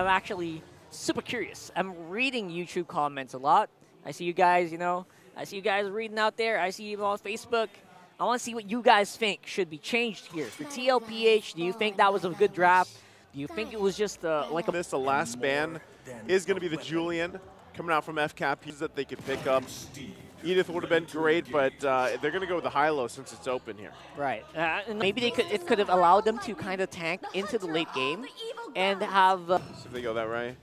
I'm actually super curious. I'm reading YouTube comments a lot. I see you guys, I see you guys reading out there. I see you on Facebook. I want to see what you guys think should be changed here. For TLPH, do you think that was a good draft? Do you think it was just like a... The last ban is going to be the Julian coming out from FCAP pieces that they could pick up. Edith would have been great, but they're going to go with the high-low since it's open here. Right. And maybe it could have allowed them to kind of tank into the late game and have... So if they go that way.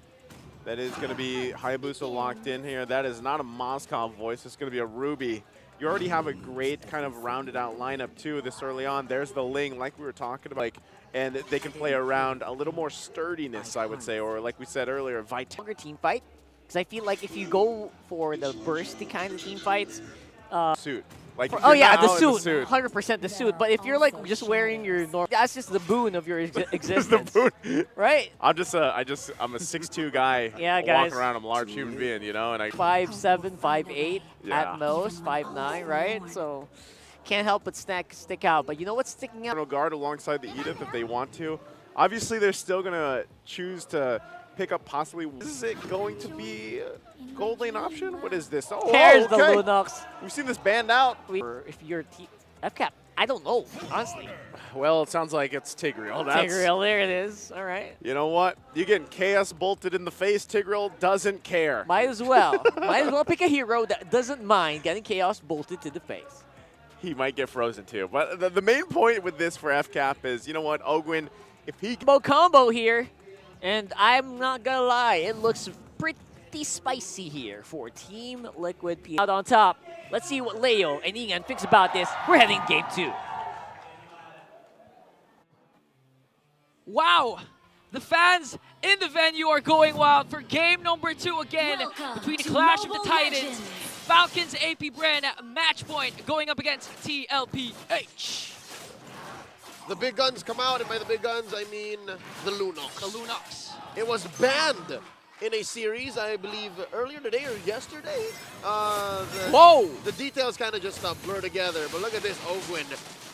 That is going to be Hayabusa locked in here. That is not a Moscow voice. It's going to be a Ruby. You already have a great kind of rounded out lineup too this early on. There's the Ling, like we were talking about, and they can play around a little more sturdiness, I would say, or like we said earlier, longer team fight. Because I feel like if you go for the bursty kind of team fights, suit. Like oh yeah, the suit, 100% the suit. But if you're like just wearing your normal, that's just the boon of your existence, the boon. Right? I'm a 6'2" guy. Yeah, guys. Walking around, I'm a large human being, and I 5'7", 5'8", at most, 5'9", right? So can't help but stick out. But you know what's sticking out? Guard alongside the Edith if they want to. Obviously, they're still gonna choose to pick up possibly. Is it going to be a gold lane option? What is this? Oh, There's okay. the Lunox. We've seen this banned out. Or if you're FCAP, I don't know, honestly. Well, it sounds like it's Tigreal. Tigreal, there it is. All right. You know what? You're getting chaos bolted in the face. Tigreal doesn't care. Might as well. Might as well pick a hero that doesn't mind getting chaos bolted to the face. He might get frozen too. But the main point with this for FCAP is, you know what, Ogwin, if he... Combo here. And I'm not gonna lie, it looks pretty spicy here for Team Liquid P. Out on top. Let's see what Leo and Ian thinks about this. We're heading game 2. Wow! The fans in the venue are going wild for game number 2 again between the clash of the Titans. Falcons AP Bren match point going up against TLPH. The big guns come out, and by the big guns, I mean the Lunox. The Lunox. It was banned in a series, I believe, earlier today or yesterday. Whoa! The details kind of just blur together, but look at this Ogwin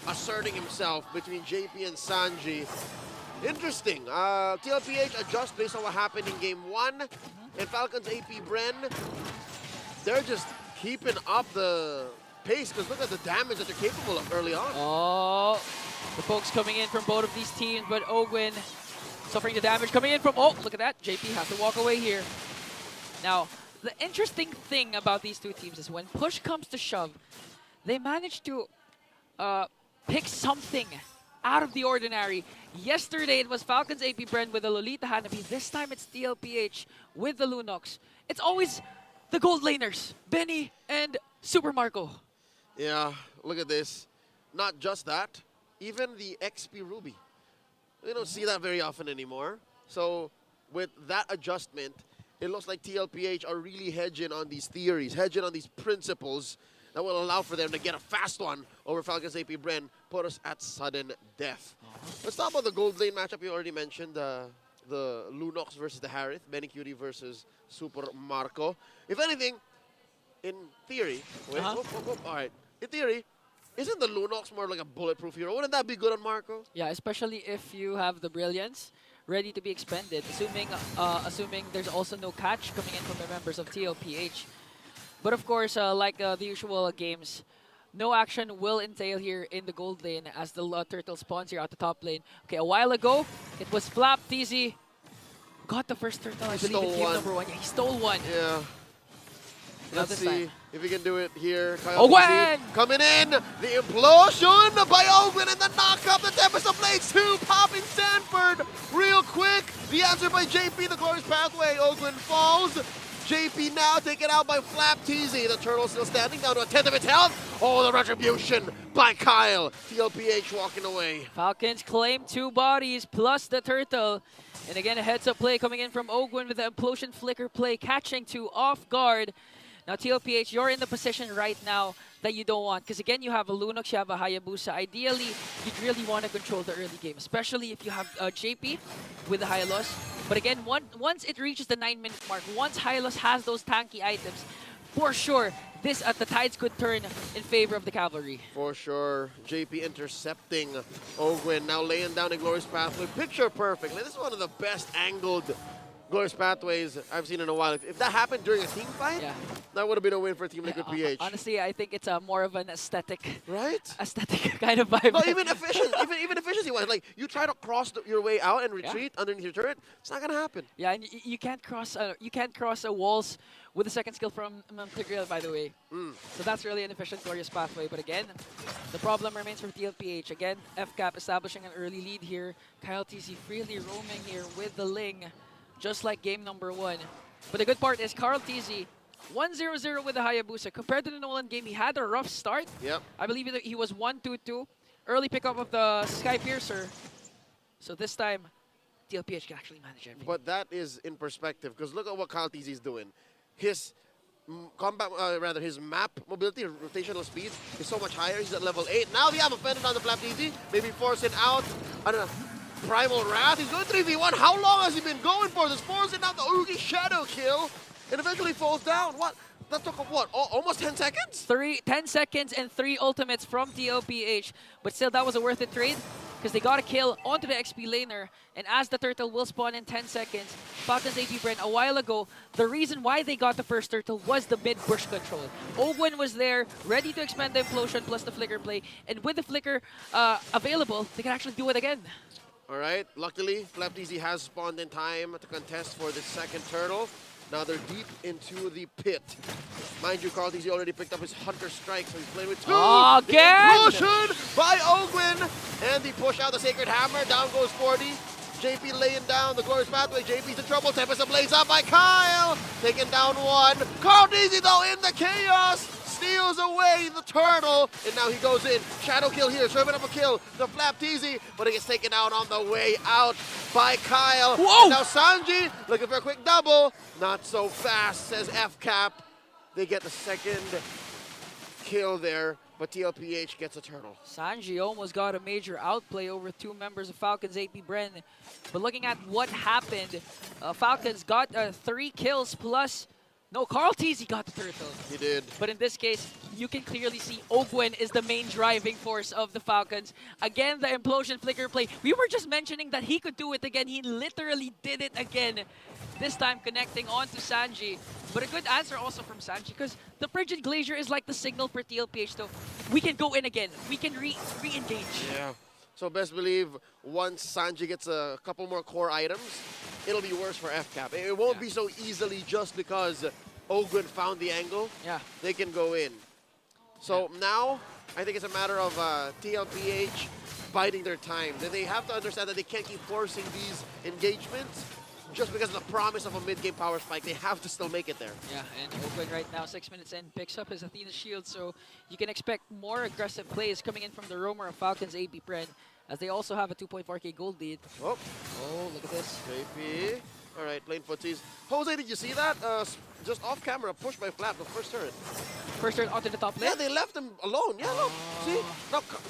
asserting himself between JP and Sanji. Interesting. TLPH adjust based on what happened in game 1, and Falcons AP Bren, they're just keeping up the pace, because look at the damage that they're capable of early on. Oh. The folks coming in from both of these teams, but Ogwin suffering the damage coming in from... Oh, look at that. JP has to walk away here. Now, the interesting thing about these two teams is when push comes to shove, they manage to pick something out of the ordinary. Yesterday, it was Falcons AP Bren with the Lolita Hanabi. This time, it's TLPH with the Lunox. It's always the gold laners, Benny and Super Marco. Yeah, look at this. Not just that. Even the XP Ruby. We don't see that very often anymore. So with that adjustment, it looks like TLPH are really hedging on these theories, hedging on these principles that will allow for them to get a fast one over Falcons AP Bren, put us at sudden death. Let's talk about the gold lane matchup you already mentioned, the Lunox versus the Harith, Benny Cutie versus Super Marco. If anything, in theory, all right, in theory, isn't the Lunox more like a bulletproof hero? Wouldn't that be good on Marco? Yeah, especially if you have the Brilliance ready to be expended, assuming there's also no catch coming in from the members of TLPH. But of course, like the usual games, no action will entail here in the gold lane as the turtle spawns here at the top lane. Okay, a while ago, it was Flap, TZ, got the first turtle, I believe, in game number 1. Yeah, he stole one. Yeah. Let's see if we can do it here. Ogwin! Coming in! The implosion by Ogwin and the knock-up. The Tempest of Blades 2 popping Sanford real quick. The answer by JP, the Glorious Pathway. Ogwin falls. JP now taken out by Flap TZ. The turtle still standing down to a 10th of its health. Oh, the retribution by Kyle. TLPH walking away. Falcons claim 2 bodies plus the turtle. And again, a heads-up play coming in from Ogwin with the Implosion Flicker play, catching 2 off guard. Now, TLPH, you're in the position right now that you don't want. Because again, you have a Lunox, you have a Hayabusa. Ideally, you'd really want to control the early game, especially if you have JP with the Hylos. But again, once it reaches the 9-minute mark, once Hylos has those tanky items, for sure, the tides could turn in favor of the cavalry. For sure. JP intercepting Ogwin, now laying down a Glorious Pathway. Picture perfect. This is one of the best angled glorious pathways I've seen in a while. If that happened during a team fight, Yeah. that would have been a win for Team Liquid PH. Honestly, I think it's more of an aesthetic Right? kind of vibe. No, even even efficiency-wise, like you try to cross your way out and retreat underneath your turret, it's not gonna happen. Yeah, and you can't cross walls with the second skill from MPL, by the way. So that's really an efficient glorious pathway. But again, the problem remains for TLPH. Again, FCAP establishing an early lead here. Kyle TZ freely roaming here with the Ling, just like game number 1. But the good part is Carl TZ 1-0-0 with the Hayabusa. Compared to the Nolan game, he had a rough start. Yep. I believe he was 1-2-2. Early pickup of the Sky Piercer. So this time, TLPH can actually manage everything. But that is in perspective, because look at what Kyle TZ is doing. His his map mobility, rotational speed is so much higher. He's at level 8. Now the am offended on the Flap TZ, maybe forcing out Primal Wrath. He's going 3v1. How long has he been going for this? Forcing out the Oogie Shadow kill, and eventually falls down. What? That took what? Almost 10 seconds? 10 seconds and 3 ultimates from TLPH. But still, that was a worth it trade, because they got a kill onto the XP laner. And as the turtle will spawn in 10 seconds, Falcons AP Bren a while ago, the reason why they got the first turtle was the mid bush control. Ogwen was there, ready to expand the implosion plus the flicker play. And with the flicker available, they can actually do it again. All right, luckily, Flap TZ has spawned in time to contest for the second turtle. Now they're deep into the pit. Mind you, Carl TZ already picked up his Hunter Strike, so he's playing with 2. Again! The implosion by Ogwen! And the push out the Sacred Hammer. Down goes 40. JP laying down the glorious pathway. JP's in trouble. Tempest Ablaze up by Kyle. Taking down 1. Carl TZ, though, in the chaos. Steals away the turtle, and now he goes in. Shadow kill here, serving up a kill. The Flap TZ, but he gets taken out on the way out by Kyle. Whoa! And now Sanji looking for a quick double. Not so fast, says FCAP. They get the second kill there, but TLPH gets a turtle. Sanji almost got a major outplay over 2 members of Falcons AP Bren. But looking at what happened, Falcons got 3 kills plus. No, Carl TZ got the turtle. He did. But in this case, you can clearly see Ogwen is the main driving force of the Falcons. Again, the implosion flicker play. We were just mentioning that he could do it again. He literally did it again. This time connecting on to Sanji. But a good answer also from Sanji, because the Frigid Glacier is like the signal for TLPH. So we can go in again. We can re-engage. Yeah. So best believe once Sanji gets a couple more core items, it'll be worse for FCAP. It won't be so easily just because Ogwen found the angle. Yeah. They can go in. So now, I think it's a matter of TLPH biding their time. They have to understand that they can't keep forcing these engagements just because of the promise of a mid-game power spike. They have to still make it there. Yeah, and Ogwen right now, 6 minutes in, picks up his Athena shield, so you can expect more aggressive plays coming in from the roamer of Falcons AP Bren, as they also have a 2.4k gold lead. Oh, Look at this. JP. All right, playing footsies. Jose, did you see that? Just off camera, push by Flap, the first turret. First turn onto the top lane? Yeah, they left him alone. Yeah, look. See?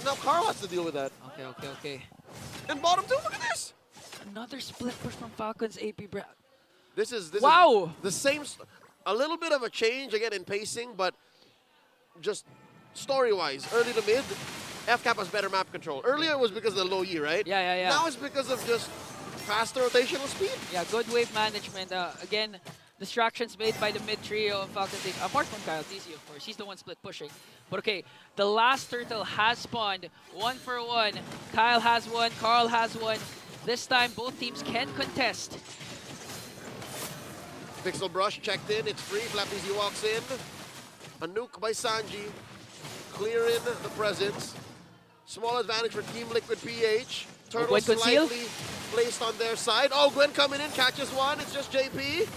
Now Carl has to deal with that. Okay. And bottom 2, look at this. Another split push from Falcons AP Bren. This is Wow! the same, a little bit of a change again in pacing, but just story-wise, early to mid, FCAP has better map control. Earlier it was because of the low E, right? Yeah. Now it's because of just faster rotational speed. Yeah, good wave management. Again, distractions made by the mid trio of Falcons AP, apart from Kyle TZ, of course. He's the one split pushing. But okay, the last turtle has spawned. 1 for 1. Kyle has 1, Carl has 1. This time, both teams can contest. Pixel Brush checked in, it's free. Flap TZ walks in. A nuke by Sanji, clearing the presence. Small advantage for Team Liquid PH. Turtle Ogwen concealed. slightly placed on their side. Oh, Gwen coming in, catches 1. It's just JP.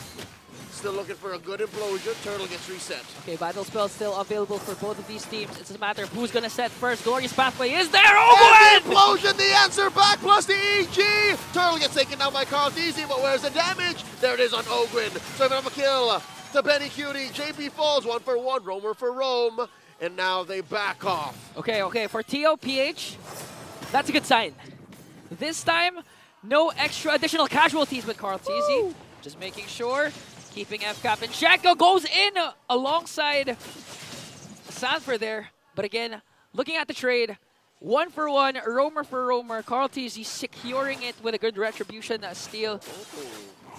Still looking for a good implosion. Turtle gets reset. Okay, battle spell still available for both of these teams. It's a matter of who's gonna set first. Glorious Pathway is there. Ogwen! And the implosion, the answer back, plus the EG. Turtle gets taken down by Carl TZ, but where's the damage? There it is on Ogwen. Serving up a kill to Benny Cutie. JP falls 1 for 1, roamer for Rome. And now they back off. Okay, for TLPH, that's a good sign. This time, no extra additional casualties with Carl TZ. Just making sure, keeping FCAP in check. Goes in alongside Sanford there. But again, looking at the trade, 1 for 1, roamer for roamer. Carl TZ securing it with a good retribution steal.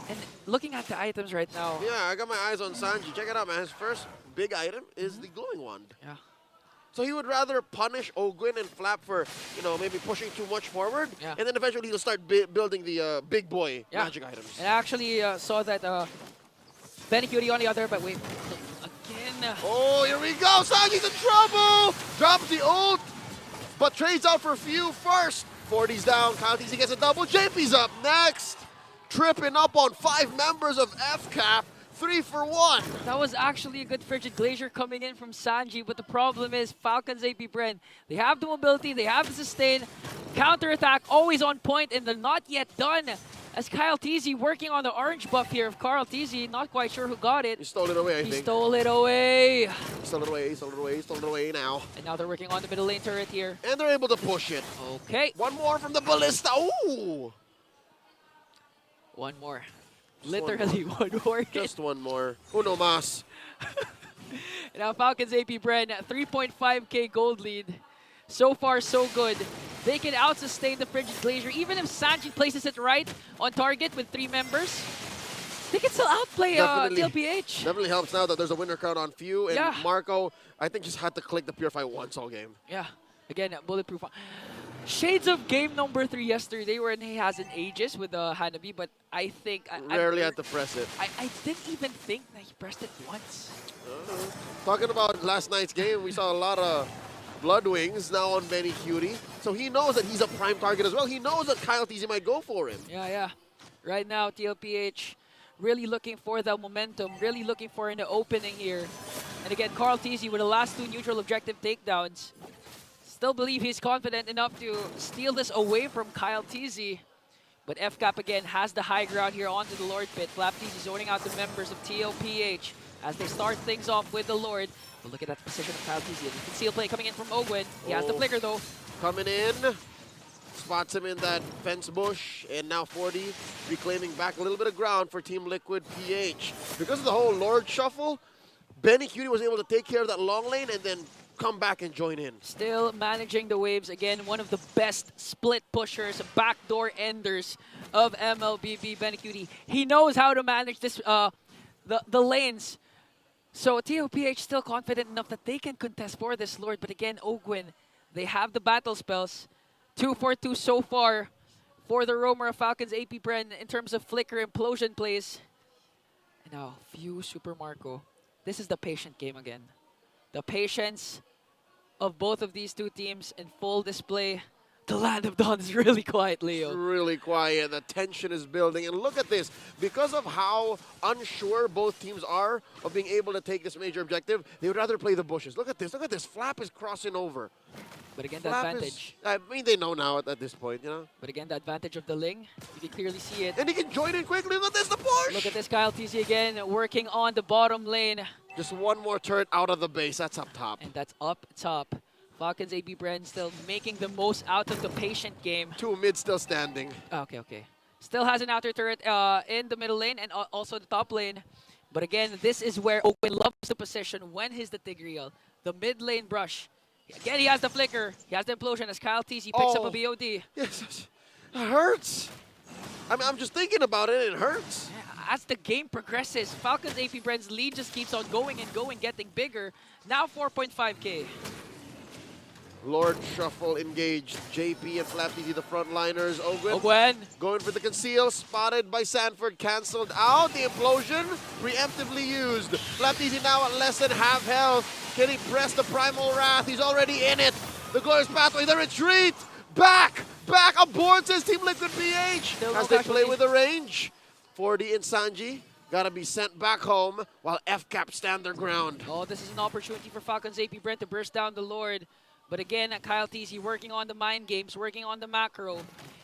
And looking at the items right now, Yeah, I got my eyes on Sanji. Check it out, man. His first big item is the glowing wand. yeah. So he would rather punish Ogwin and Flap for, maybe pushing too much forward. Yeah. And then eventually he'll start building the big boy Yeah. magic items. And I actually saw that Benny Cutie on the other, but wait, again. Oh, here we go. Sanji's in trouble. Drops the ult, but trades out for a few first. 40's down. Kyle TC gets a double. JP's up next. Tripping up on 5 members of FCAP. 3 for 1. That was actually a good frigid glacier coming in from Sanji, but the problem is Falcon's AP Bren. They have the mobility, they have the sustain, counterattack always on point, and they're not yet done. As Kyle TZ working on the orange buff here of Carl TZ, not quite sure who got it. He stole it away, I He think. stole it away. He stole it away, he stole it away, he stole it away now. And now they're working on the middle lane turret here. And they're able to push it. Okay, One more from the Ballista. Ooh! one more. Just Literally one more. Just one more. Uno mas. Now Falcons AP Bren, 3.5k gold lead. So far, so good. They can out-sustain the Frigid Glacier. Even if Sanji places it right on target with 3 members, they can still outplay TLPH. Definitely helps now that there's a winner count on Few. And Yeah. Marco, I think, just had to click the Purify once all game. Yeah, again, bulletproof. Shades of game number 3 yesterday wherein he has an Aegis with Hanabi, but I think... Rarely had to press it. I didn't even think that he pressed it once. Talking about last night's game, we saw a lot of Blood Wings now on Benny Cutie. So he knows that he's a prime target as well. He knows that Kyle TZ might go for him. Yeah. Right now, TLPH really looking for the momentum, really looking for an opening here. And again, Carl TZ with the last 2 neutral objective takedowns. Still believe he's confident enough to steal this away from Kyle TZ. But FCAP again has the high ground here onto the Lord pit. Flap TZ zoning out the members of TLPH as they start things off with the Lord. But look at that position of Kyle TZ. You can see a play coming in from Ogwin. He has the flicker though. Coming in. Spots him in that fence bush. And now 40 reclaiming back a little bit of ground for Team Liquid PH. Because of the whole Lord shuffle, Benny Cutie was able to take care of that long lane and then come back and join in. Still managing the waves. Again, one of the best split pushers, backdoor enders of MLBB, Benny Cutie. He knows how to manage this, the lanes. So TOPH still confident enough that they can contest for this Lord. But again, Ogwin, they have the battle spells. 2 for 2 so far for the roamer of Falcons AP Bren in terms of flicker implosion plays. And now, Few Super Marco. This is the patient game again. The patience of both of these 2 teams in full display. The Land of Dawn is really quiet, Leo. It's really quiet. The tension is building. And look at this. Because of how unsure both teams are of being able to take this major objective, they would rather play the bushes. Look at this. Look at this. Flap is crossing over. But again, the Flap advantage. I mean, they know now at this point, you know. But again, the advantage of the Ling. You can clearly see it. And he can join in quickly. Look at this, the push! Look at this, Kyle TZ again, working on the bottom lane. Just one more turret out of the base. That's up top. And that's up top. Falcons AB Bren still making the most out of the patient game. 2 mid still standing. Okay. Still has an outer turret in the middle lane and also the top lane. But again, this is where Owen loves the position when he's the Tigreal. The mid lane brush. Again, he has the flicker. He has the implosion as Kyle TZ picks up a BOD. Yes, it hurts. I mean, I'm just thinking about it. It hurts. Yeah, as the game progresses, Falcons AP Bren's lead just keeps on going and going, getting bigger. Now 4.5k. Lord Shuffle engaged. JP and Flap TZ the frontliners. Ogwen. Going for the conceal. Spotted by Sanford. Cancelled out. The implosion preemptively used. Flap TZ now at less than half health. Can he press the Primal Wrath? He's already in it. The Glorious Pathway. The retreat. Back aboard, says Team Liquid PH. As they play with the range. 40 and Sanji. Gotta be sent back home while FCAP stand their ground. Oh, this is an opportunity for Falcons AP Bren to burst down the Lord. But again, Kyle TZ working on the mind games, working on the macro.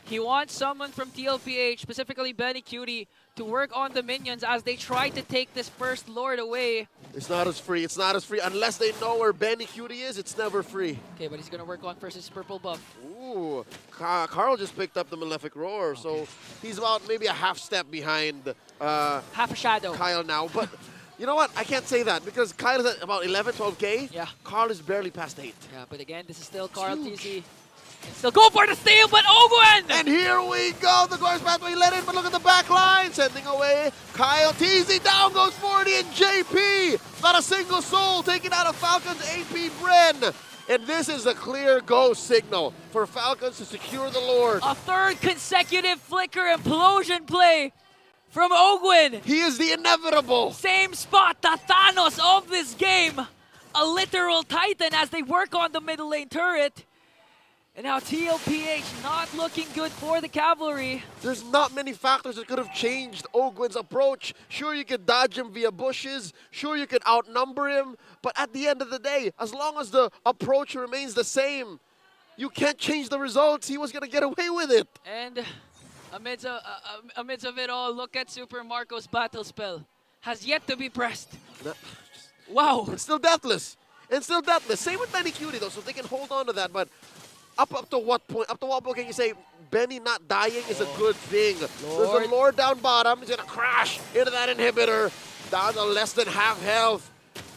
He wants someone from TLPH, specifically Benny Cutie, to work on the minions as they try to take this first Lord away. It's not as free. It's not as free. Unless they know where Benny Cutie is, it's never free. Okay, but he's going to work on first his purple buff. Ooh, Carl just picked up the Malefic Roar, so he's about maybe a half step behind Half a shadow. Kyle now. But you know what? I can't say that because Kyle is at about 11, 12K. Yeah. Carl is barely past 8. Yeah, but again, this is still Carl TZ. Still go for the steal, but Ogwen! And here we go. The Glorious Pathway let in, but look at the back line. Sending away Kyle TZ. Down goes 40 and JP. Not a single soul taken out of Falcon's AP Bren. And this is a clear go signal for Falcons to secure the Lord. A third consecutive flicker implosion play from Ogwen. He is the inevitable. Same spot, the Thanos of this game. A literal Titan as they work on the middle lane turret. And now TLPH not looking good for the Cavalry. There's not many factors that could have changed Ogwen's approach. Sure, you could dodge him via bushes. Sure, you could outnumber him. But at the end of the day, as long as the approach remains the same, you can't change the results. He was going to get away with it. And amidst of it all, look at Super Marco's battle spell. Has yet to be pressed. Wow. It's still deathless. It's still deathless. Same with Benny Cutie, though, so they can hold on to that. But up to what point? Up to what point can you say Benny not dying is a good thing? There's a Lord down bottom. He's going to crash into that inhibitor. Down to less than half health.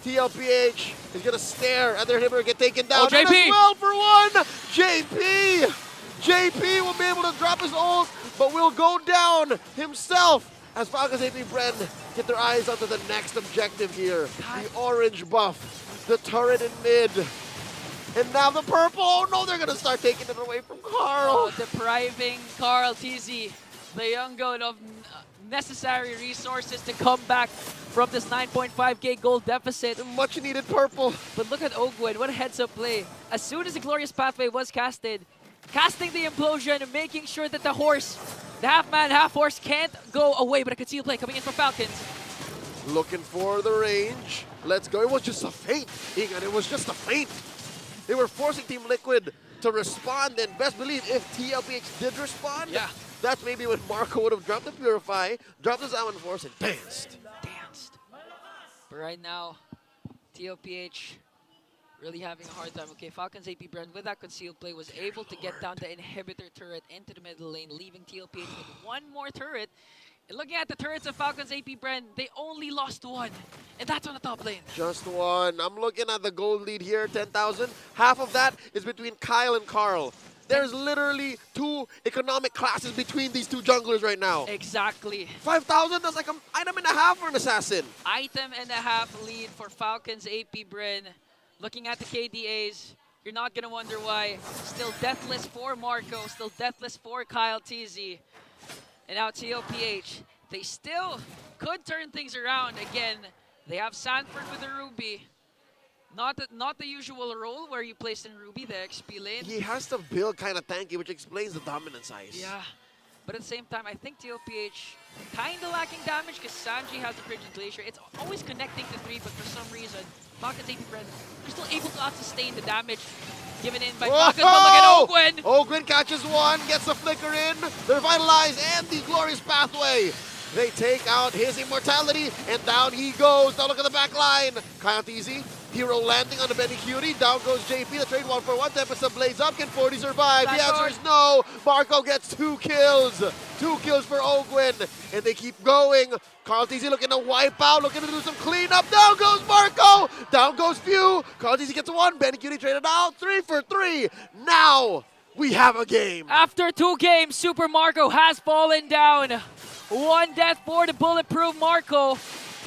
TLPH is going to stare at their inhibitor get taken down. Oh, JP! And as well for one, JP! JP will be able to drop his ult, but will go down himself as Falcons AP Bren get their eyes onto the next objective here. The orange buff, the turret in mid. And now the purple. Oh no, they're going to start taking it away from Carl. Oh, depriving Carl TZ, the young goat, of necessary resources to come back from this 9.5k gold deficit. Much needed purple. But look at Ogwen, what a heads-up play. As soon as the Glorious Pathway was casted, casting the implosion and making sure that the horse, the half-man, half-horse can't go away. But a concealed play coming in from Falcons. Looking for the range. Let's go. It was just a feint, Egan. It was just a feint. They were forcing Team Liquid to respond, and best believe if TLPH did respond, that's maybe when Marco would have dropped the Purify, dropped his Almond Force, and danced. But right now, TLPH really having a hard time. Okay, Falcons AP Bren with that concealed play was able to get down the inhibitor turret into the middle lane, leaving TLPH with one more turret. And looking at the turrets of Falcons AP Bren, they only lost one, and that's on the top lane. Just one. I'm looking at the gold lead here, 10,000. Half of that is between Kyle and Carl. There's literally 2 economic classes between these 2 junglers right now. Exactly. 5,000, that's like an item and a half for an assassin. Item and a half lead for Falcons AP Bren. Looking at the KDAs, you're not going to wonder why. Still deathless for Marco, still deathless for Kyle TZ. And now TLPH, they still could turn things around. Again, they have Sanford with the Ruby. Not the usual role where you place in Ruby, the XP lane. He has to build kind of tanky, which explains the dominance ice. Yeah, but at the same time, I think TLPH kind of lacking damage because Sanji has the Frigid Glacier. It's always connecting to 3, but for some reason, Falcons AP Bren are still able to sustain the damage given in by Falcons. But look at Ogwen! Ogwen catches one, gets the flicker in, the Revitalize, and the Glorious Pathway. They take out his immortality, and down he goes. Now look at the back line. Kyle TZ, hero landing on the Benny Cutie. Down goes JP, the trade 1-for-1. Tempest blades up. Can 40 survive? The answer is no. Marco gets 2 kills. 2 kills for Ogwen, and they keep going. Carl TZ looking to wipe out, looking to do some cleanup. Down goes Marco. Down goes Few. Carl TZ gets 1. Benny Cutie traded out. 3 for 3. Now we have a game. After 2 games, Super Marco has fallen down. 1 death for the bulletproof Marco.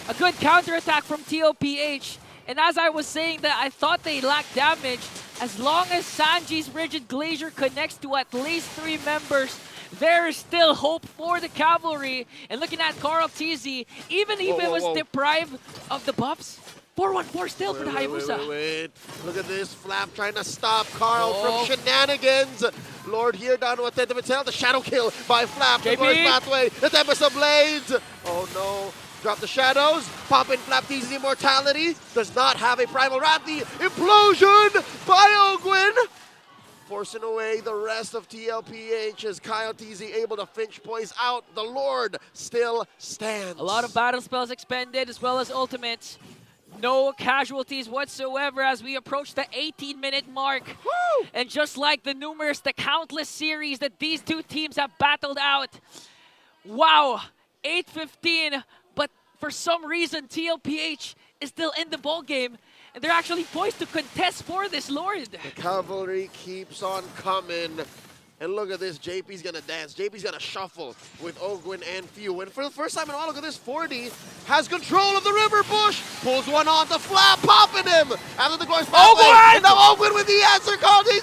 A good counterattack from TLPH. And as I was saying that I thought they lacked damage, as long as Sanji's Rigid Glacier connects to at least 3 members, there is still hope for the Cavalry. And looking at Carl TZ, even if it was deprived of the buffs, 4-1-4 still for the Hayabusa. Wait. Look at this. Flap trying to stop Carl from shenanigans. Lord here down to a 10th of its health. The shadow kill by Flap. The Glorious Pathway. The Tempest of Blades. Oh no. Drop the shadows. Pop in Flap TZ's immortality. Does not have a Primal Wrath. The implosion by Ogwen. Forcing away the rest of TLPH as Kyle TZ able to Finch poise out. The Lord still stands. A lot of battle spells expended as well as ultimates. No casualties whatsoever as we approach the 18-minute mark. Woo! And just like the countless series that these 2 teams have battled out. Wow, 8-15, but for some reason TLPH is still in the ball game, and they're actually poised to contest for this Lord. The cavalry keeps on coming. And look at this, JP's gonna dance. JP's gonna shuffle with Ogwin and Few. And for the first time in a while, look at this, 40 has control of the river bush. Pulls one on the flap, popping him. After the Glorious Pathway. And now Ogwin with the answer.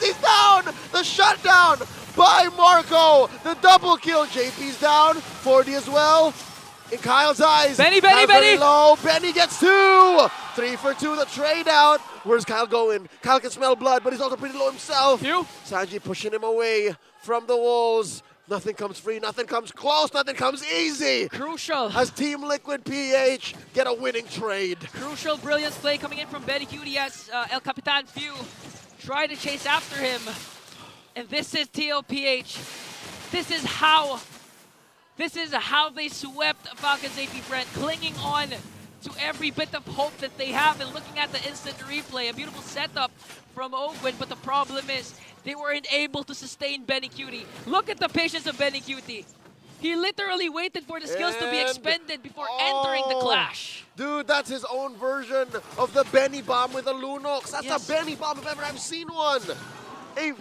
He's down. The shutdown by Marco. The double kill. JP's down. 40 as well. In Kyle's eyes. Benny. Low. Benny gets 2. 3 for 2, the trade out. Where's Kyle going? Kyle can smell blood, but he's also pretty low himself. Sanji pushing him away from the walls. Nothing comes free, nothing comes close, nothing comes easy. Crucial. As Team Liquid PH get a winning trade. Crucial brilliance play coming in from Benny Cutie as El Capitan Few try to chase after him. And this is TLPH. This is how they swept Falcon's AP Bren, clinging on to every bit of hope that they have and looking at the instant replay. A beautiful setup from Ogwin, but the problem is they weren't able to sustain Benny Cutie. Look at the patience of Benny Cutie. He literally waited for the skills to be expended before entering the clash. Dude, that's his own version of the Benny bomb with a Lunox. That's Yes. a Benny bomb if ever I've seen one. A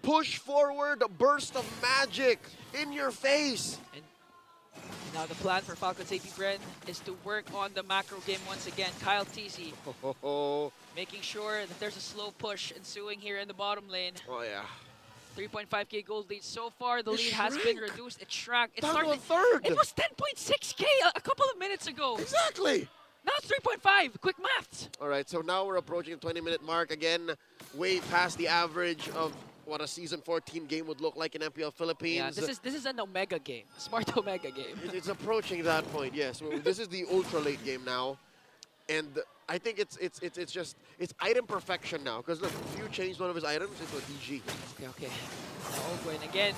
push forward burst of magic in your face. And now the plan for Falcon's AP Bren is to work on the macro game once again. Kyle TC making sure that there's a slow push ensuing here in the bottom lane. Oh yeah. 3.5k gold lead. So far, the lead has been shrank. reduced. It shrank. It Down to a started. third. It was 10.6k a couple of minutes ago. Exactly. Now it's 3.5. Quick maths. All right, so now we're approaching the 20-minute mark again, way past the average of what a Season 14 game would look like in MPL Philippines. Yeah, this is an Omega game, a smart Omega game. It's approaching that point, yes. Well, this is the ultra late game now, and I think it's item perfection now. Because look, Few changed one of his items into a DG. Okay. Now Ogwin again.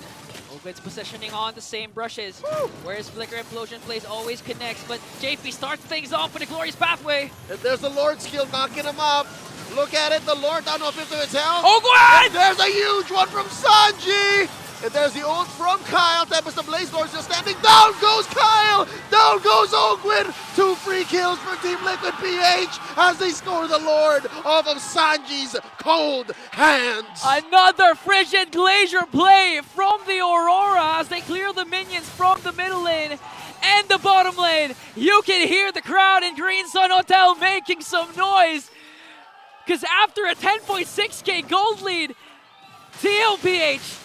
Ogwin's positioning on the same brushes. Whereas Flicker Implosion plays always connects, but JP starts things off with a Glorious Pathway. And there's the Lord skill knocking him up. Look at it, the Lord down to a fifth of his health. Ogwin! And there's a huge one from Sanji. And there's the ult from Kyle. Tempest of Blaze Lord just standing. Down goes Kyle. Down goes Ogwin. 2 free kills for Team Liquid PH as they score the Lord off of Sanji's cold hands. Another frigid glacier play from the Aurora as they clear the minions from the middle lane and the bottom lane. You can hear the crowd in Green Sun Hotel making some noise. Because after a 10.6k gold lead, TLPH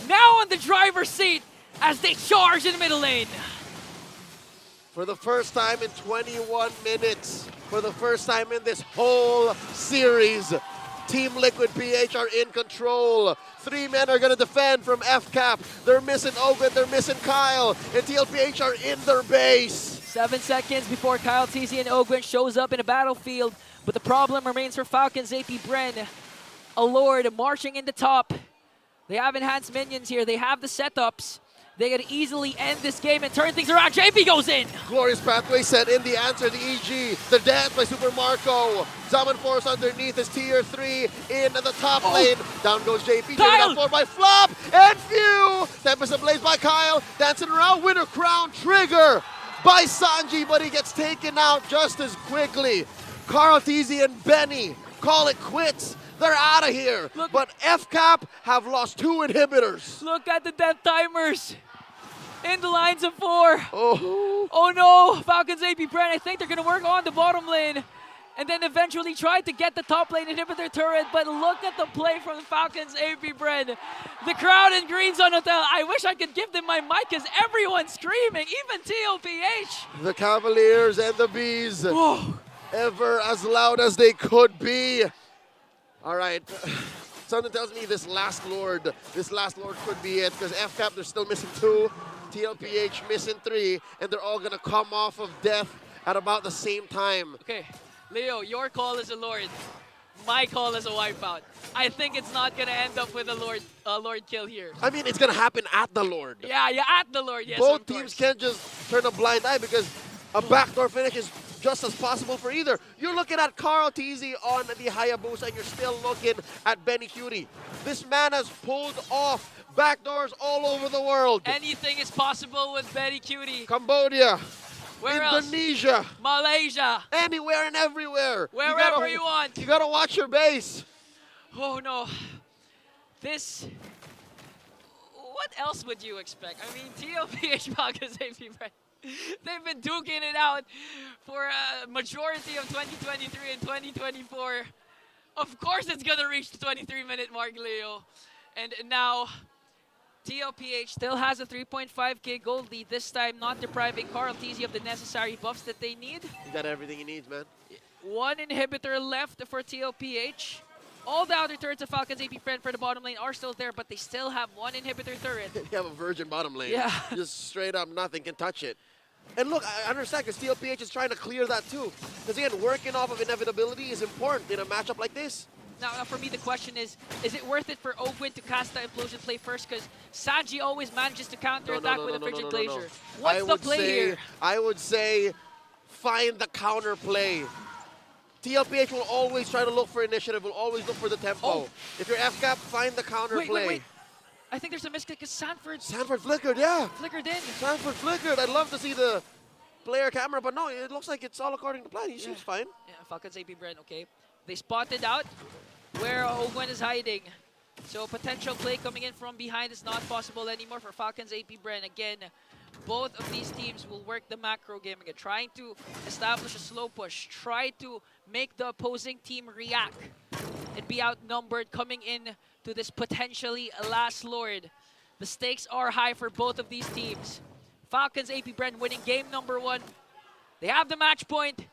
now on the driver's seat as they charge in the middle lane. For the first time in 21 minutes, for the first time in this whole series, Team Liquid PH are in control. 3 men are going to defend from FCAP. They're missing Ogwin, they're missing Kyle, and TLPH are in their base. 7 seconds before Kyle TC and Ogwin shows up in a battlefield. But the problem remains for Falcon's AP Bren. A Lord marching in the top. They have enhanced minions here. They have the setups. They could easily end this game and turn things around. JP goes in. Glorious Pathway set in the answer, the EG. The dance by Super Marco. Zaman Force underneath is tier 3 in the top lane. Down goes JP. Taken out by Flop and Few. Tempest Ablaze by Kyle. Dancing around. Winter Crown trigger by Sanji, but he gets taken out just as quickly. Carl TZ and Benny call it quits. They're out of here. But FCAP have lost 2 inhibitors. Look at the death timers in the lines of 4. Oh no, Falcon's AP Bren, I think they're going to work on the bottom lane and then eventually try to get the top lane inhibitor turret. But look at the play from the Falcon's AP Bren. The crowd in Green Sun Hotel, I wish I could give them my mic because everyone's screaming, even TLPH. The Cavaliers and the Bees. Ever as loud as they could be. All right, something tells me this last Lord could be it, because FCAP, they're still missing 2, TLPH missing 3, and they're all gonna come off of death at about the same time. Okay, Leo, your call is a Lord. My call is a wipeout. I think it's not gonna end up with a Lord kill here. I mean, it's gonna happen at the Lord. Yeah, at the Lord, yes. Both teams can't just turn a blind eye because a backdoor finish is just as possible for either. You're looking at Carl TZ on the Hayabusa, and you're still looking at Benny Cutie. This man has pulled off backdoors all over the world. Anything is possible with Benny Cutie. Cambodia, Where else? Indonesia, Malaysia, anywhere and everywhere. wherever you want. You gotta watch your base. Oh no. This. What else would you expect? I mean, TLPH Falcons AP Bren. They've been duking it out for a majority of 2023 and 2024. Of course it's gonna reach the 23-minute mark, Leo. And now, TLPH still has a 3.5k gold lead, this time not depriving KarlTzy of the necessary buffs that they need. He got everything he needs, man. One inhibitor left for TLPH. All the outer turrets of Falcon's AP Friend for the bottom lane are still there, but they still have one inhibitor turret. You have a virgin bottom lane. Yeah. Just straight up nothing can touch it. And look, I understand because TLPH is trying to clear that too. Because again, working off of inevitability is important in a matchup like this. Now for me, the question is it worth it for Ogwin to cast that implosion play first? Because Sanji always manages to counter-attack with a Frigid Glacier. What's the play here? I would say find the counter play. TLPH will always try to look for initiative, will always look for the tempo. Oh. If you're FCAP, find the counter play. Wait. I think there's a misclick because Sanford flickered, yeah. flickered in. Sanford flickered. I'd love to see the player camera, but no, it looks like it's all according to plan. He seems fine. Yeah, Falcon's AP Bren, okay. They spotted out where Ogwen is hiding. So potential play coming in from behind is not possible anymore for Falcon's AP Bren. Again, both of these teams will work the macro game again, trying to establish a slow push, try to make the opposing team react and be outnumbered coming in to this potentially last Lord. The stakes are high for both of these teams. Falcons AP Bren winning game number 1. They have the match point,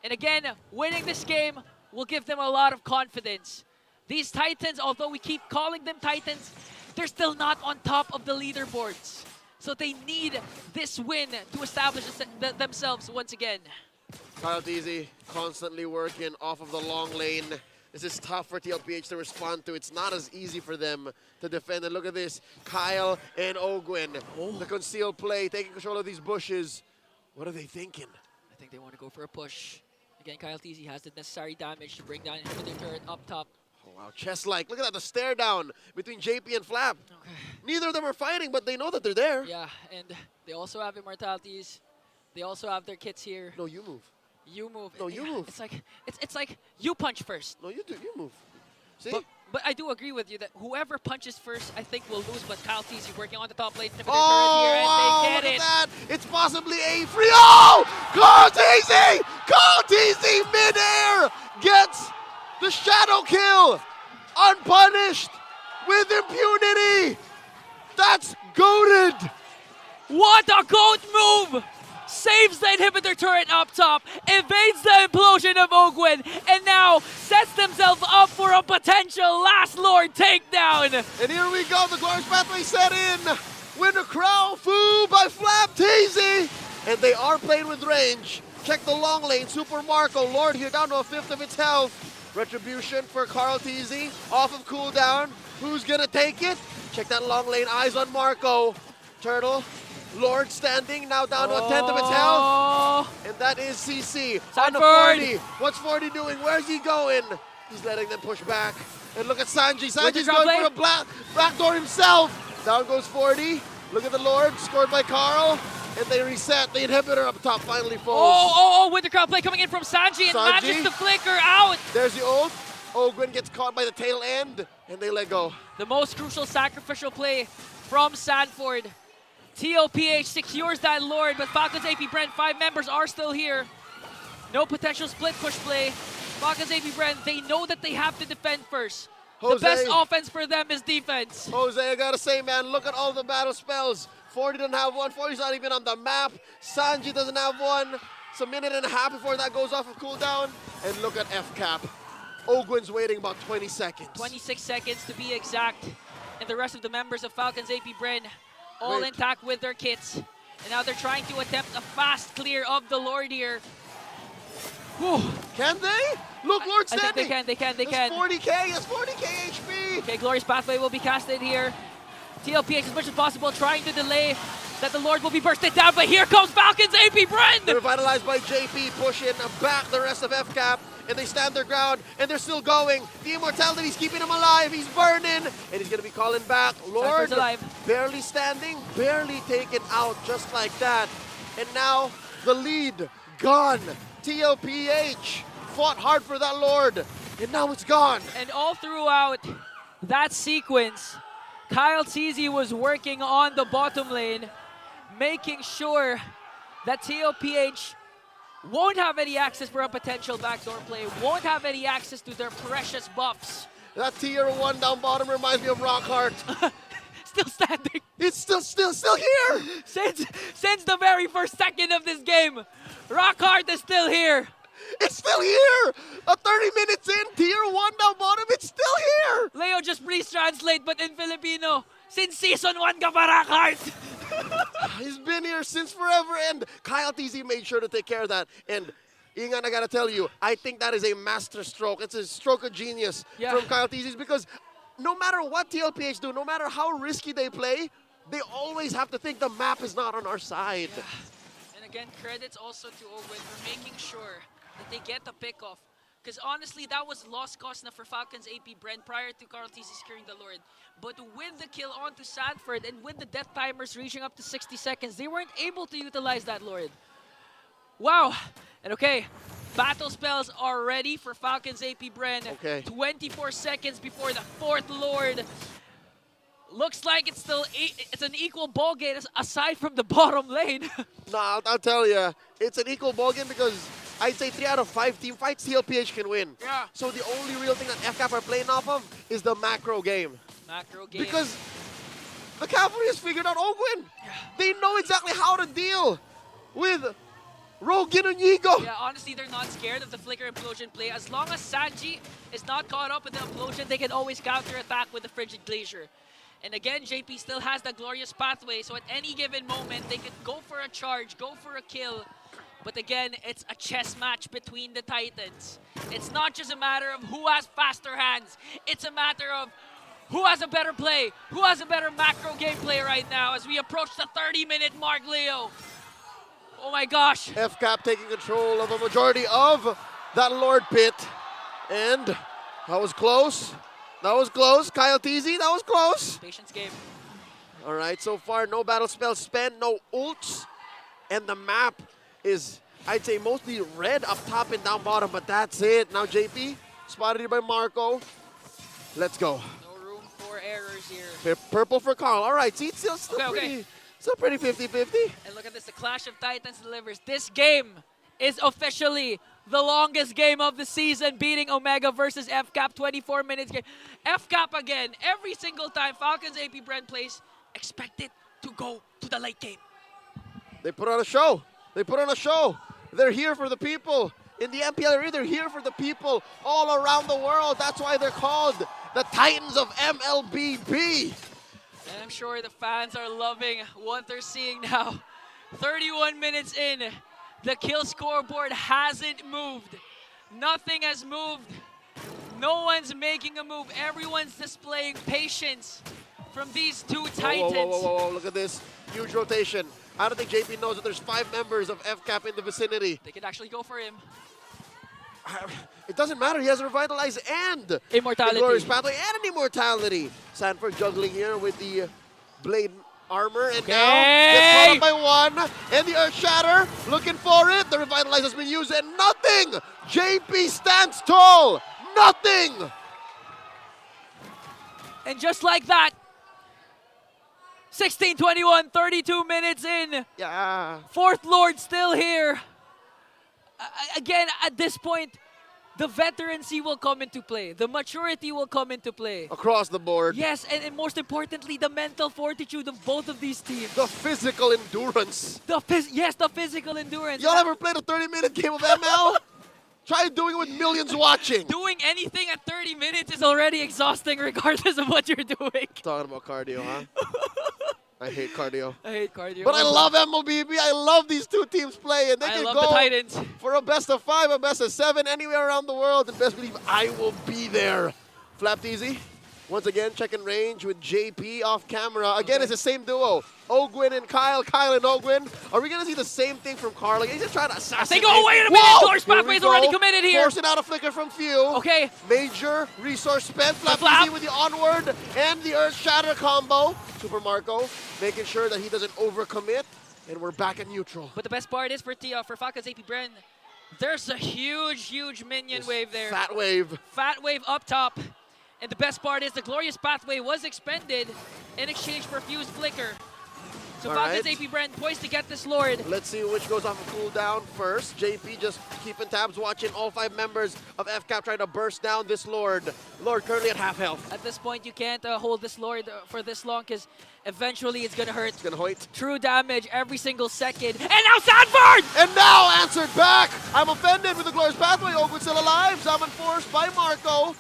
and again, winning this game will give them a lot of confidence. These Titans, although we keep calling them Titans, they're still not on top of the leaderboards. So they need this win to establish themselves once again. KarlTzy constantly working off of the long lane. This is tough for TLPH to respond to. It's not as easy for them to defend. And look at this, Kyle and Ogwin. The concealed play, taking control of these bushes. What are they thinking? I think they want to go for a push. Again, KarlTzy has the necessary damage to bring down inhibitor turret up top. Oh, wow, chest-like. Look at that, the stare down between JP and Flap. Okay. Neither of them are fighting, but they know that they're there. Yeah, and they also have immortalities. They also have their kits here. No, you move. You move. No, you move. It's like you punch first. No, you do. You move. See? But I do agree with you that whoever punches first, I think will lose. But KarlTzy working on the top lane. Oh, Here, and wow, they look get at it. that. It's possibly a free. Oh! KarlTzy! KarlTzy midair gets the shadow kill. Unpunished with impunity. That's goated. What a goat move! Saves the inhibitor turret up top, evades the implosion of Ogwen, and now sets themselves up for a potential last Lord takedown. And here we go, the glorious pathway set in. Winter Crown Fu by FlapTzy. And they are playing with range. Check the long lane, Super Marco, Lord here down to a 1/5 of its health. Retribution for KarlTzy, off of cooldown. Who's gonna take it? Check that long lane, eyes on Marco. Turtle, Lord standing, now down to a 1/10 of its health. And that is CC on the 40. What's 40 doing? Where's he going? He's letting them push back. And look at Sanji. Sanji's going for a backdoor himself. Down goes 40. Look at the Lord, scored by Karl. And they reset. The inhibitor up top finally falls. Oh, Winter Crown play coming in from Sanji and manages to flicker out. There's the ult. Ogwin gets caught by the tail end, and they let go. The most crucial sacrificial play from Sanford. TLPH secures that Lord, but Falcon's AP Bren, 5 members are still here. No potential split push play. Falcon's AP Bren, they know that they have to defend first. Jose, the best offense for them is defense. Jose, I gotta say, man, look at all the battle spells. 40 doesn't have one. 40's not even on the map. Sanji doesn't have one. It's a minute and a half before that goes off of cooldown. And look at FCAP. Ogwin's waiting about 20 seconds. 26 seconds to be exact. And the rest of the members of Falcon's AP Bren all intact with their kits. And now they're trying to attempt a fast clear of the Lord here. Whew. Can they? Look, Lord standing. I think they can. They can. 40k. That's 40k HP. Okay, Glorious Pathway will be casted here. TLPH as much as possible trying to delay that the Lord will be bursted down, but here comes Falcon's AP Bren! They're revitalized by JP, pushing back the rest of FCAP, and they stand their ground, and they're still going. The immortality's keeping him alive. He's burning, and he's gonna be calling back. Lord, alive. barely standing, barely taken out, just like that. And now, The lead gone. TLPH fought hard for that Lord, and now it's gone. And all throughout that sequence, Kyle Teasy was working on the bottom lane, making sure that TLPH won't have any access for a potential backdoor play, won't have any access to their precious buffs. That tier 1 down bottom reminds me of Rockhart. Still standing. It's still here. Since the very first second of this game, Rockhart is still here. It's still here. 30 minutes in, tier 1 down bottom, it's still here. Leo, just please translate, but in Filipino, since season 1 ka pa, Rockhart. He's been here since forever, and Kyle TZ made sure to take care of that. And Ingan, I gotta tell you, I think that is a master stroke. It's a stroke of genius from Kyle TZ, because no matter what TLPH do, no matter how risky they play, they always have to think the map is not on our side. Yeah. And again, credits also to Owen for making sure that they get the pick-off. Because honestly, that was lost cause na for Falcon's AP Bren prior to Carl TC securing the Lord. But with the kill onto Sanford and with the death timers reaching up to 60 seconds, they weren't able to utilize that Lord. Wow. And okay, battle spells are ready for Falcon's AP Bren. Okay. 24 seconds before the 4th Lord. Looks like it's still it's an equal ball game aside from the bottom lane. Nah, I'll tell you, it's an equal ball game because I'd say 3 out of 5 team fights TLPH can win. Yeah. So the only real thing that FCAP are playing off of is the macro game. Macro game. Because the Cavalry has figured out Ogwin. Yeah. They know exactly how to deal with Rogue Ginonigo. Yeah, honestly, they're not scared of the Flicker Implosion play. As long as Sanji is not caught up with the Implosion, they can always counter-attack with the Frigid Glacier. And again, JP still has the glorious pathway, so at any given moment, they could go for a charge, go for a kill. But again, it's a chess match between the Titans. It's not just a matter of who has faster hands. It's a matter of who has a better play, who has a better macro gameplay right now as we approach the 30-minute mark, Leo. Oh my gosh. FCAP taking control of a majority of that Lord Pit. And that was close. That was close. Kyle TZ, that was close. Patience game. All right, so far no battle spells spent, no ults. And the map is, I'd say, mostly red up top and down bottom, but that's it. Now JP, spotted here by Marco. Let's go. No room for errors here. Purple for Carl. All right, see, it's still Okay. pretty 50-50. And look at this, the Clash of Titans delivers. This game is officially the longest game of the season, beating Omega versus FCAP, 24 minutes game. FCAP again, every single time Falcons AP Bren plays, expect it to go to the late game. They put on a show. They put on a show. They're here for the people. In the MPL, they're here for the people all around the world. That's why they're called the Titans of MLBB. And I'm sure the fans are loving what they're seeing now. 31 minutes in, the kill scoreboard hasn't moved. Nothing has moved. No one's making a move. Everyone's displaying patience from these two Titans. Whoa, look at this. Huge rotation. I don't think JP knows that there's 5 members of FCAP in the vicinity. They could actually go for him. It doesn't matter. He has Revitalize and Immortality. the Glorious Pathway and an Immortality. Sanford juggling here with the Blade armor. And now gets caught up by 1. And the Earth Shatter looking for it. The Revitalize has been used and nothing. JP stands tall. Nothing. And just like that, 16-21, 32 minutes in. Yeah. 4th Lord still here. Again, at this point, the veterancy will come into play. The maturity will come into play. Across the board. Yes, and most importantly, the mental fortitude of both of these teams. The physical endurance. The physical endurance. Y'all ever played a 30-minute game of ML? Try doing it with millions watching. Doing anything at 30 minutes is already exhausting regardless of what you're doing. Talking about cardio, huh? I hate cardio. I hate cardio. But I love MLBB. I love these two teams play. And they I can love go the Titans. for a best of 5, a best of 7, anywhere around the world. And best believe I will be there. Flapped easy. Once again, checking range with JP off camera. Again, it's the same duo. Ogwin and Kyle. Kyle and Ogwin. Are we going to see the same thing from Carl? Like, he's just trying to assassinate. They go, wait a minute. Glorious Pathway is already committed here. Forcing out a flicker from Few. Okay. Major resource spent. Flap flap. easy with the onward and the Earth Shatter combo. Super Marco making sure that he doesn't overcommit. And we're back at neutral. But the best part is for Falcon's AP Bren, there's a huge minion wave there. Fat wave. Fat wave up top. And the best part is the Glorious Pathway was expended in exchange for Fused Flicker. So All Falcon's right. AP Bren poised to get this Lord. Let's see which goes off of cooldown first. JP just keeping tabs, watching all 5 members of FCAP trying to burst down this Lord. Lord currently at half health. At this point, you can't hold this Lord for this long because eventually it's going to hurt. It's gonna hoit. True damage every single second. And now Sanford! And now answered back. I'm offended with the Glorious Pathway. Ogwin still alive. Zaman forced by Marco.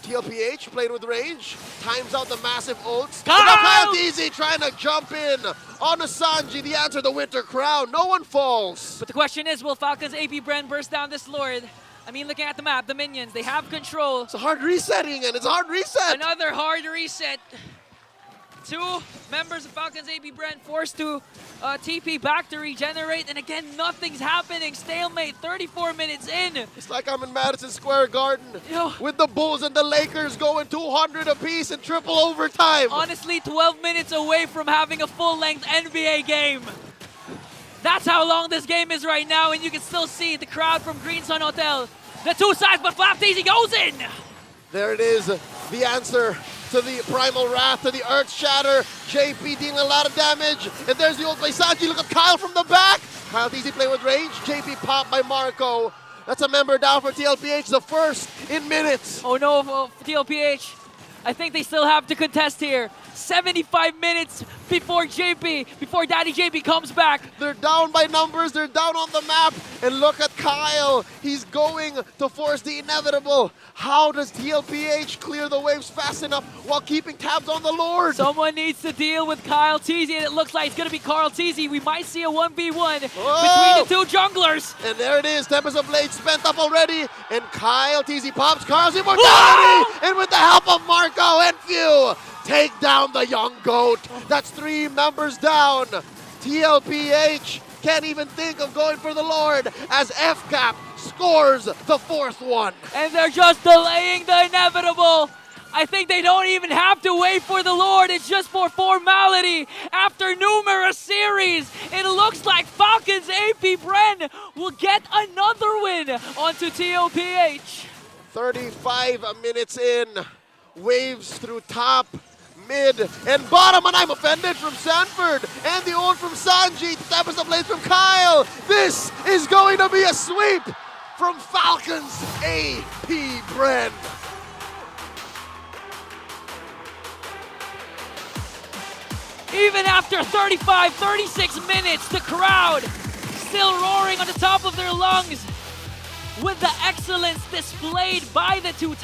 TLPH playing with range. Times out the massive ults. Kyle! And now Kyle Easy trying to jump in on the Sanji. The answer, the Winter Crown. No one falls. But the question is, will Falcon's AP Bren burst down this Lord? I mean, looking at the map, the minions, they have control. It's a hard resetting, and it's a hard reset. Another hard reset. 2 members of Falcon's AP Bren forced to TP back to regenerate, and again, nothing's happening. Stalemate, 34 minutes in. It's like I'm in Madison Square Garden Yo. with the Bulls and the Lakers going 200 apiece in triple overtime. Honestly, 12 minutes away from having a full-length NBA game. That's how long this game is right now, and you can still see the crowd from Green Sun Hotel. The 2 sides, but Flap Daisy goes in. There it is, the answer to the Primal Wrath, to the Earth Shatter. JP dealing a lot of damage, and there's the old play. Sanji, look at Kyle from the back. Kyle easy play with range. JP popped by Marco. That's a member down for TLPH, the first in minutes. Oh no, TLPH. I think they still have to contest here. 75 minutes before Daddy JP comes back. They're down by numbers, they're down on the map, and look at Kyle. He's going to force the inevitable. How does TLPH clear the waves fast enough while keeping tabs on the Lord? Someone needs to deal with Kyle Teasy, and it looks like it's going to be Carl Teasy. We might see a 1v1 Whoa! between the 2 junglers. And there it is, Tempest of Blade spent up already, and Kyle Teasy pops Carl's immortality, Whoa! and with the help of Marco and Few, take down the young goat. That's 3 members down. TLPH can't even think of going for the Lord as FCAP scores the 4th one. And they're just delaying the inevitable. I think they don't even have to wait for the Lord. It's just for formality. After numerous series, it looks like Falcon's AP Bren will get another win onto TLPH. 35 minutes in, waves through top, mid, and bottom, and I'm offended from Sanford, and the ult from Sanji, Tempest of Blades from Kyle. This is going to be a sweep from Falcon's AP Bren. Even after 35, 36 minutes, the crowd still roaring on the top of their lungs with the excellence displayed by the 2 TITANS.